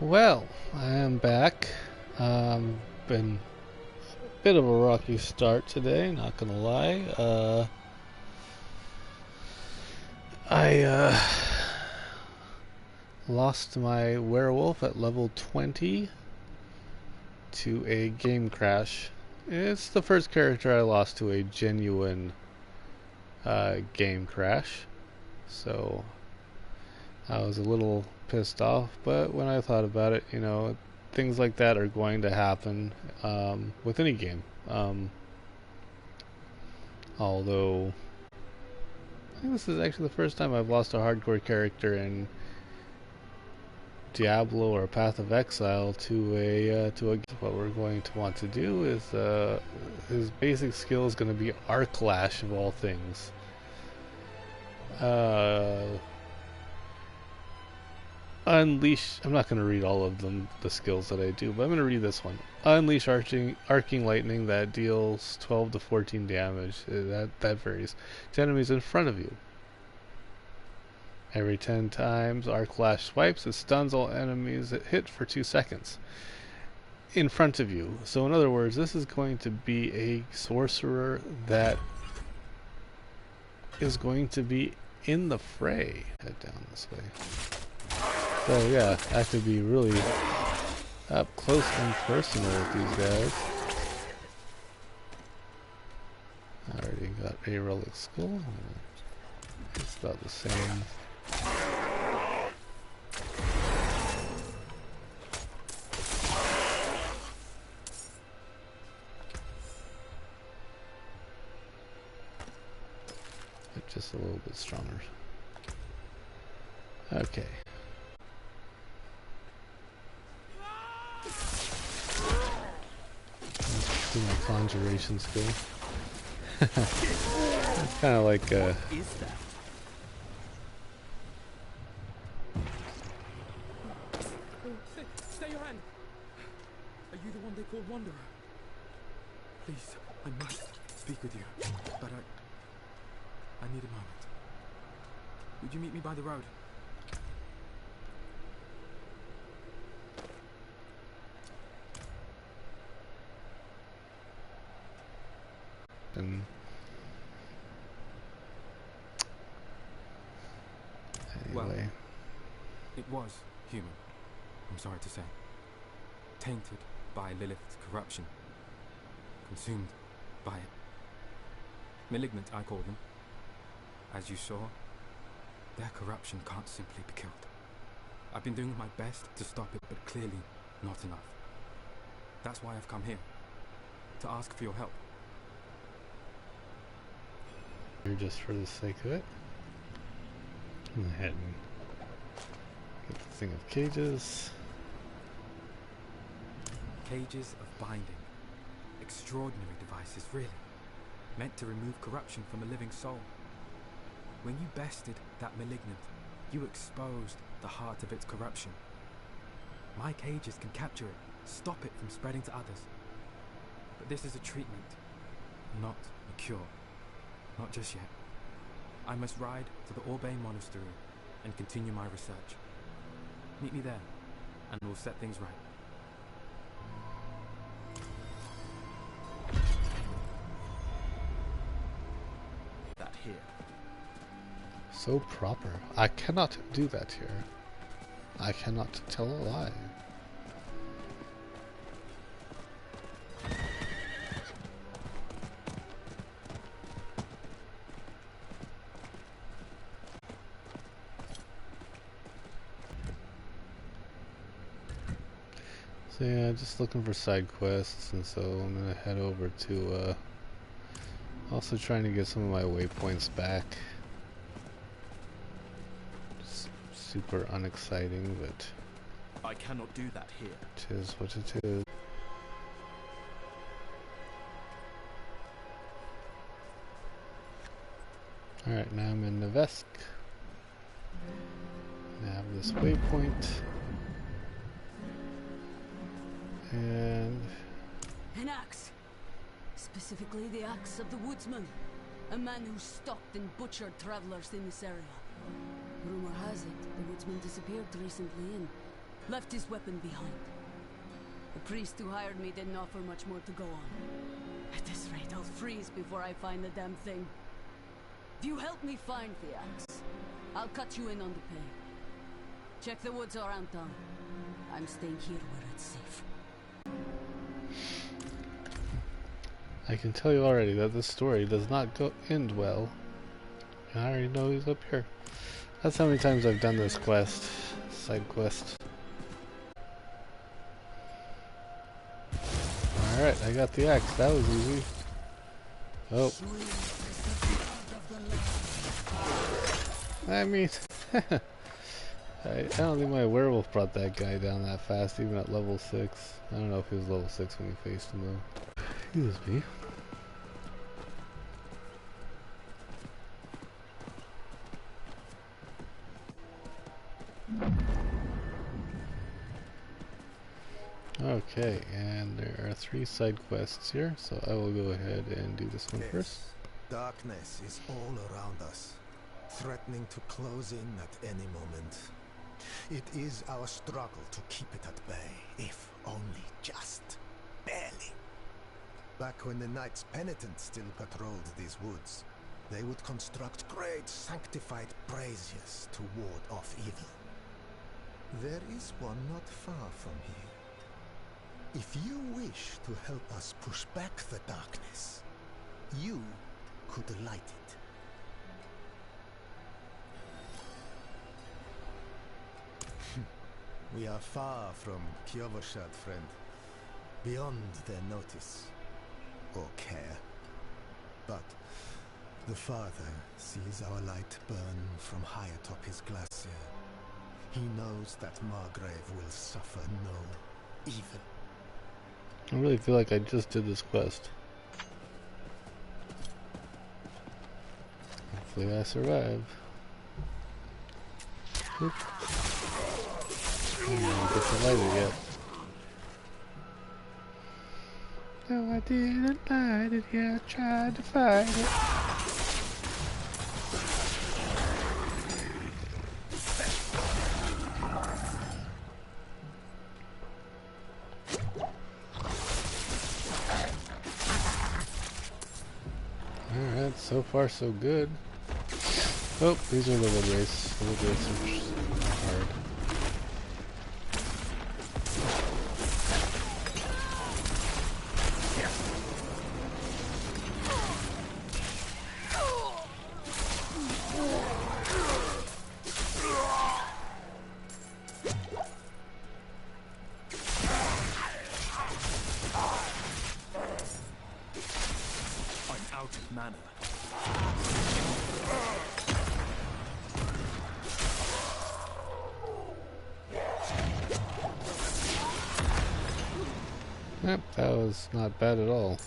Well, I am back. Been a bit of a rocky start today, not gonna lie. I lost my werewolf at level 20 to a game crash. It's the first character I lost to a genuine game crash, so I was a little pissed off, but when I thought about it, you know, things like that are going to happen with any game. Although, I think this is actually the first time I've lost a hardcore character in Diablo or Path of Exile to a what we're going to want to do is his basic skill is going to be Arc Lash of all things. Unleash. I'm not going to read all of them, the skills that I do, but I'm going to read this one. Unleash arcing lightning that deals 12 to 14 damage. That varies to enemies in front of you. Every 10 times Arc Lash swipes, it stuns all enemies it hit for 2 seconds in front of you. So in other words, this is going to be a sorcerer that is going to be in the fray. Head down this way. So yeah, I have to be really up close and personal with these guys. I already got a relic skull. It's about the same. Just a little bit stronger. Okay. Let's do my conjuration skill. It's kind of like What is that? Stay your hand. Are you the one they call Wanderer? Please, I must speak with you, but I need a moment. Would you meet me by the road? and anyway. Well, it was human, I'm sorry to say. Tainted by Lilith's corruption. Consumed by it. Malignant, I call them. As you saw, their corruption can't simply be killed. I've been doing my best to stop it, but clearly not enough. That's why I've come here, to ask for your help. Here just for the sake of it. Go ahead and get the thing of cages. Cages of binding. Extraordinary devices, really. Meant to remove corruption from a living soul. When you bested that malignant, you exposed the heart of its corruption. My cages can capture it, stop it from spreading to others. But this is a treatment, not a cure. Not just yet. I must ride to the Urbane Monastery and continue my research. Meet me there, and we'll set things right. That here. So proper. I cannot do that here. I cannot tell a lie. So yeah, just looking for side quests, and so I'm gonna head over to also trying to get some of my waypoints back. Just super unexciting, but I cannot do that here. it is what it is. Alright, now I'm in Nevesk. I have this waypoint. And An axe. Specifically the axe of the woodsman. A man who stalked and butchered travelers in this area. Rumor has it the woodsman disappeared recently and Left his weapon behind. The priest who hired me didn't offer much more to go on. At this rate, I'll freeze before I find the damn thing. If you help me find the axe, I'll cut you in on the pay. Check the woods around town. I'm staying here where it's safe. I can tell you already that this story does not end well. And I already know he's up here. That's how many times I've done this quest. Side quest. Alright, I got the axe. That was easy. Oh. I mean... I don't think my werewolf brought that guy down that fast, even at level 6. I don't know if he was level 6 when he faced him though. Excuse me. Okay, and there are 3 side quests here, so I will go ahead and do this one first. Darkness is all around us, threatening to close in at any moment. It is our struggle to keep it at bay, if only just barely. Back when the Knights Penitent still patrolled these woods, they would construct great sanctified braziers to ward off evil. There is one not far from here. If you wish to help us push back the darkness, you could light it. We are far from Kiovoshad, friend. Beyond their notice or care. But the Father sees our light burn from high atop his glacier. He knows that Margrave will suffer no evil. I really feel like I just did this quest. Hopefully I survive. Oop. I didn't get the lighter yet. No, I didn't light it yet. I tried to fight it. Alright, so far so good. Oh, these are the wood race. The wood race are hard. Yep, that was not bad at all.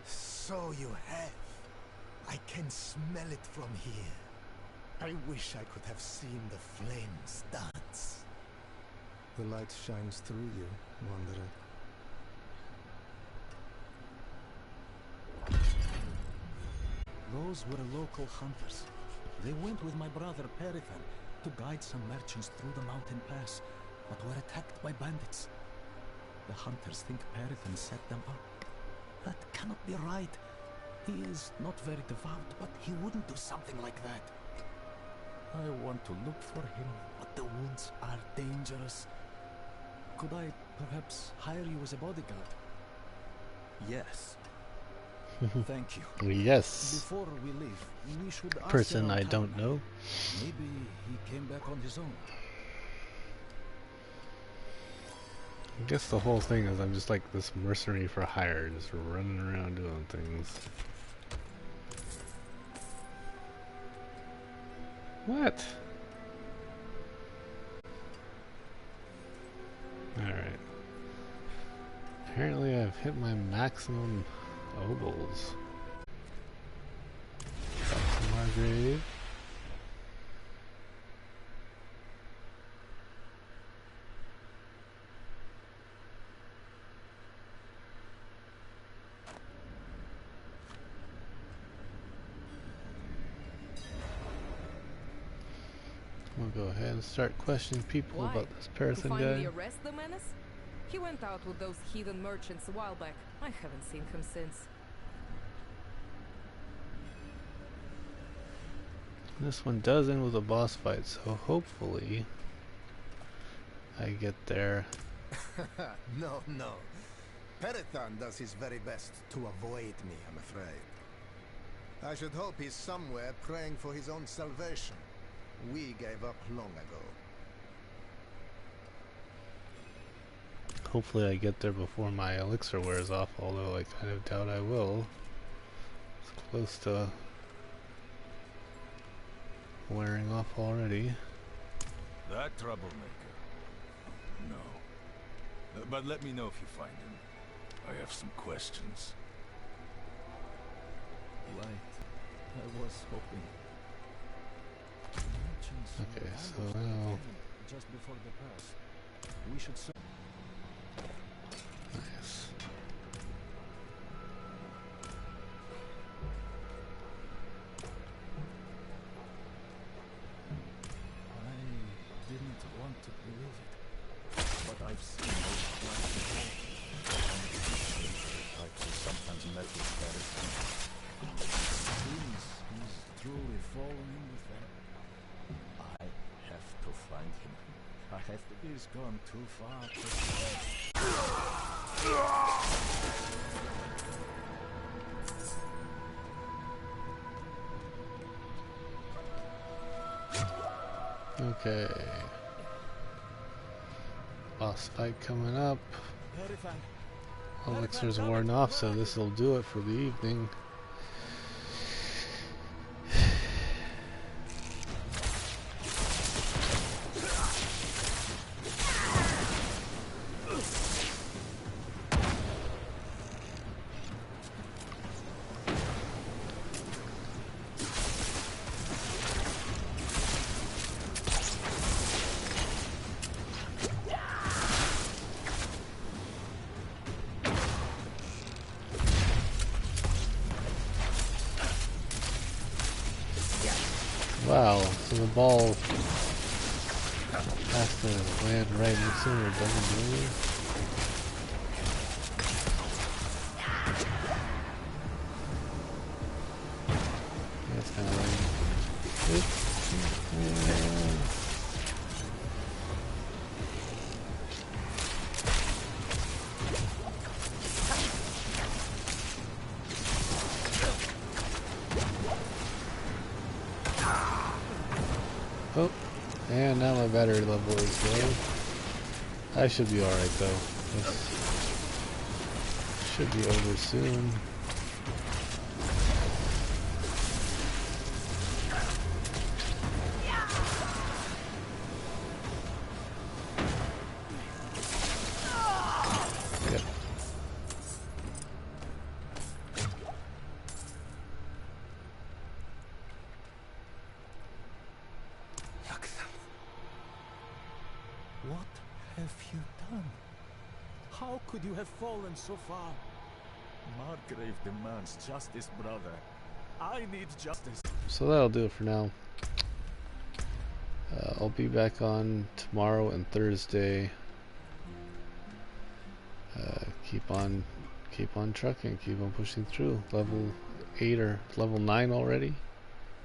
So you have. I can smell it from here. I wish I could have seen the flames dance. The light shines through you, Wanderer. Those were local hunters. They went with my brother Perithan to guide some merchants through the mountain pass, but were attacked by bandits. The hunters think Perithan set them up. That cannot be right. He is not very devout, but he wouldn't do something like that. I want to look for him, but the woods are dangerous. Could I perhaps hire you as a bodyguard? Yes. Thank you. Yes. Before we leave, we should ask Person around I town. don't know. Maybe he came back on his own. I guess the whole thing is I'm just like this mercenary for hire, just running around doing things. What? Alright. Apparently I've hit my maximum obols. Back to Margrave. We'll go ahead and start questioning people Why? about this To Parathon finally guy. arrest the menace? He went out with those heathen merchants a while back. I haven't seen him since. This one does end with a boss fight, so hopefully I get there. No, no. Parathon does his very best to avoid me, I'm afraid. I should hope he's somewhere praying for his own salvation. We gave up long ago. Hopefully I get there before my elixir wears off, although I kind of doubt I will. It's close to wearing off already. That troublemaker? No. But let me know if you find him. I have some questions. Right. I was hoping. Okay, so now Just before the pass, we should. nice. I didn't want to believe it, but I've seen those flashy types who sometimes met with Parathon. Seems he's truly fallen in with them. I have to find him. I have to. He's gone too far to Okay. Boss fight coming up. Parathon. Elixir's worn off, so this will do it for the evening. Wow, so the ball has to land right next to him or doesn't move. That's kind of lame. Oh, and now my battery level is low. I should be alright though. This should be over soon. Yep. What have you done? How could you have fallen so far? Margrave demands justice, brother. I need justice. So that'll do it for now. I'll be back on tomorrow and Thursday. Keep on trucking, keep on pushing through. Level 8 or level 9 already.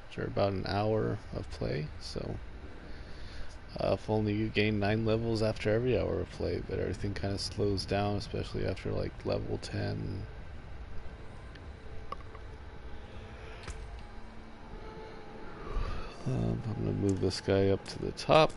Which are about an hour of play. So if only you gain 9 levels after every hour of play, but everything kind of slows down, especially after like level 10. I'm gonna move this guy up to the top.